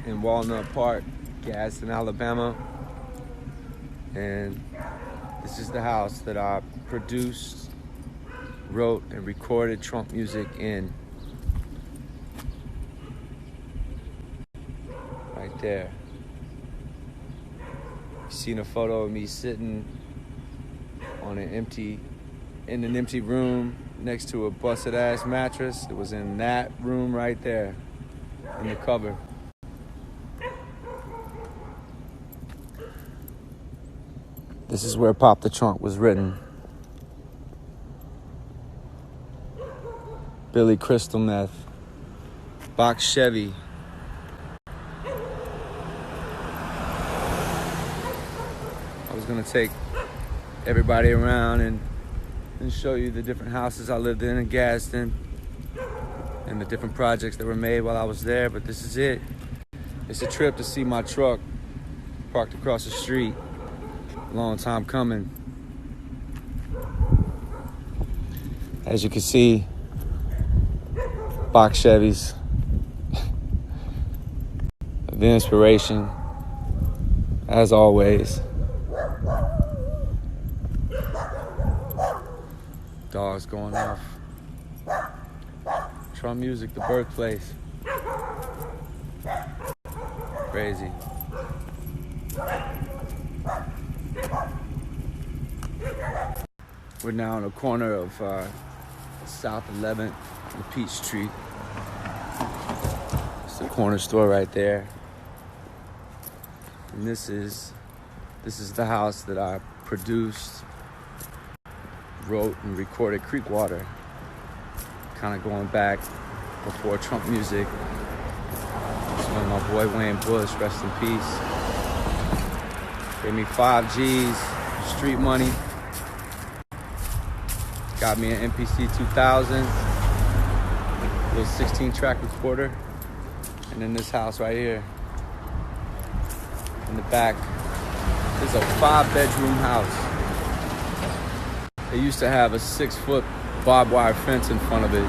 in Walnut Park, Gadsden, Alabama. And this is the house that I produced, wrote, and recorded trunk music in. Right there. You've seen a photo of me sitting on in an empty room next to a busted ass mattress. It was in that room right there, in the cover. This is where Pop the Trunk was written. Billy Crystal Meth, Box Chevy. I was gonna take everybody around and show you the different houses I lived in Gadsden and the different projects that were made while I was there, but this is it. It's a trip to see my truck parked across the street. Long time coming. As you can see, box Chevys. The inspiration, as always. Dogs going off. Trunk music, the birthplace. Crazy. We're now on the corner of South 11th and Peachtree. It's the corner store right there. And this is the house that I produced, wrote, and recorded Creekwater. Kind of going back before trunk music. It's when my boy Wayne Bush, rest in peace, gave me 5 G's, street money. Got me an MPC 2000, little 16-track recorder, and then this house right here in the back. This is a 5-bedroom house. They used to have a 6-foot barbed wire fence in front of it.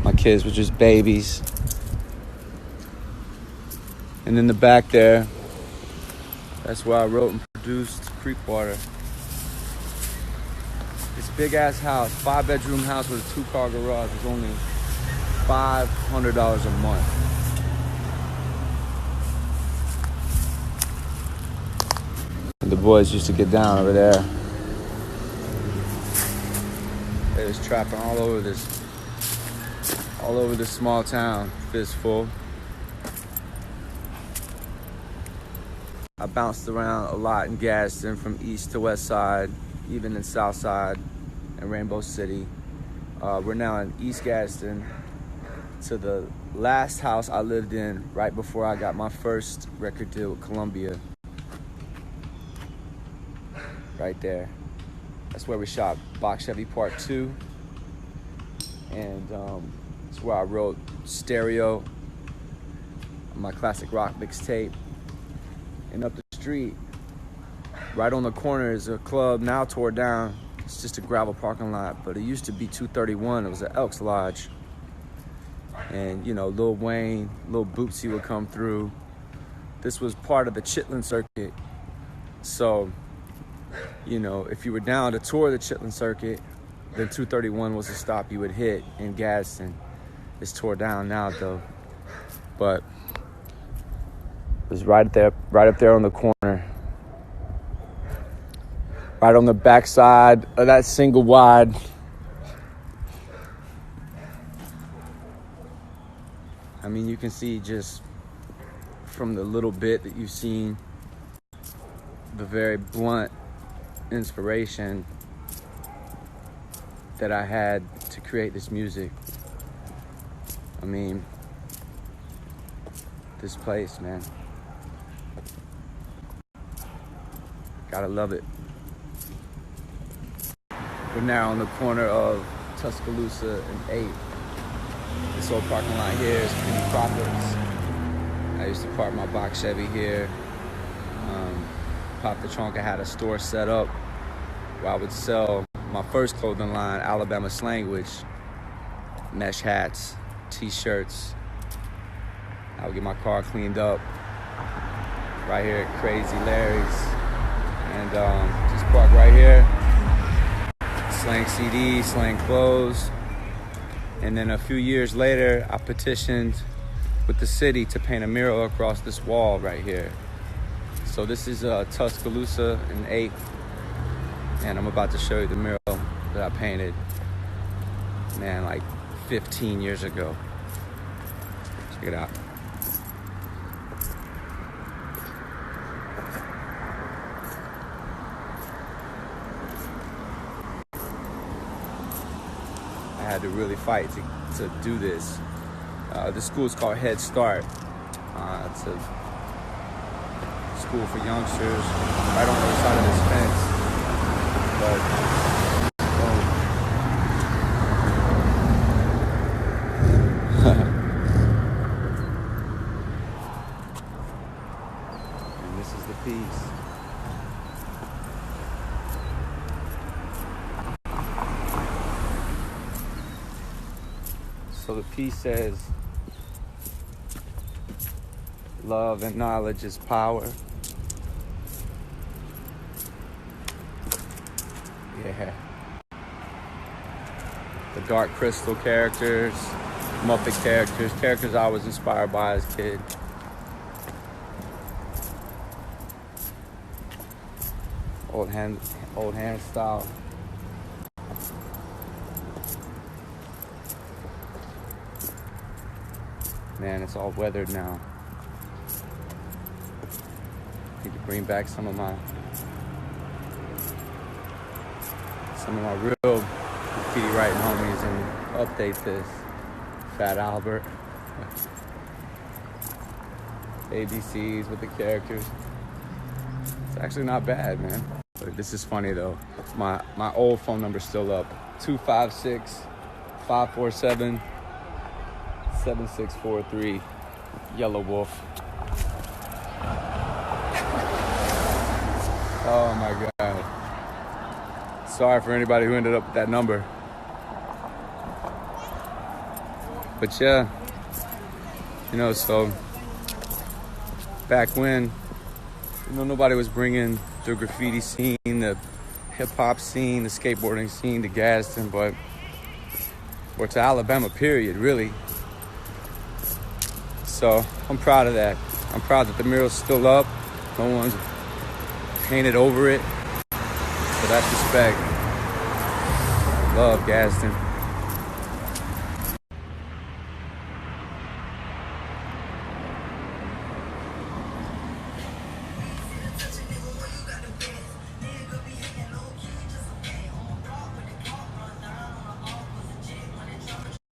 My kids were just babies. And in the back there, that's where I wrote and produced Creekwater. It's a big ass house, 5-bedroom house with a 2-car garage. It's only $500 a month. And the boys used to get down over there. They was trapping all over this small town, fistful. I bounced around a lot in Gadsden, from east to west side, even in south side and Rainbow City. We're now in East Gadsden, to the last house I lived in right before I got my first record deal with Columbia. Right there. That's where we shot Box Chevy Part 2. And it's where I wrote Stereo, my classic rock mixtape. And up the street, right on the corner, is a club now tore down. It's just a gravel parking lot, but it used to be 231. It was an Elks Lodge. And, you know, Lil Wayne, Lil Bootsy would come through. This was part of the Chitlin Circuit. So, you know, if you were down to tour the Chitlin Circuit, then 231 was the stop you would hit in Gadsden. It's tore down now, though. But it was right up there on the corner. Right on the backside of that single wide. I mean, you can see just from the little bit that you've seen, the very blunt inspiration that I had to create this music. I mean, this place, man. Gotta love it. We're now on the corner of Tuscaloosa and 8. This old parking lot here is Penny Profits. I used to park my box Chevy here. Pop the Trunk, I had a store set up where I would sell my first clothing line, Alabama Slang, which mesh hats, t-shirts. I would get my car cleaned up right here at Crazy Larry's, and just park right here, slang CDs, slang clothes. And then a few years later, I petitioned with the city to paint a mural across this wall right here. So this is Tuscaloosa in 8th, and I'm about to show you the mural that I painted, man, like 15 years ago. Check it out. I had to really fight to do this. This school is called Head Start. It's a school for youngsters right on the other side of this fence. But and this is the piece. So the piece says, love and knowledge is power. Yeah. The Dark Crystal characters, Muppet characters I was inspired by as a kid. Old hand style. Man, it's all weathered now. Need to bring back some of my real graffiti writing homies and update this. Fat Albert. ABCs with the characters. It's actually not bad, man. But this is funny though. My old phone number's still up. 256-547-7643. Yelawolf. Oh my God. Sorry for anybody who ended up with that number. But yeah, you know, so back when, you know, nobody was bringing the graffiti scene, the hip hop scene, the skateboarding scene to Gadsden, or to Alabama, period, really. So I'm proud of that. I'm proud that the mural's still up. No one's painted over it. So that's respect. Love Gadsden.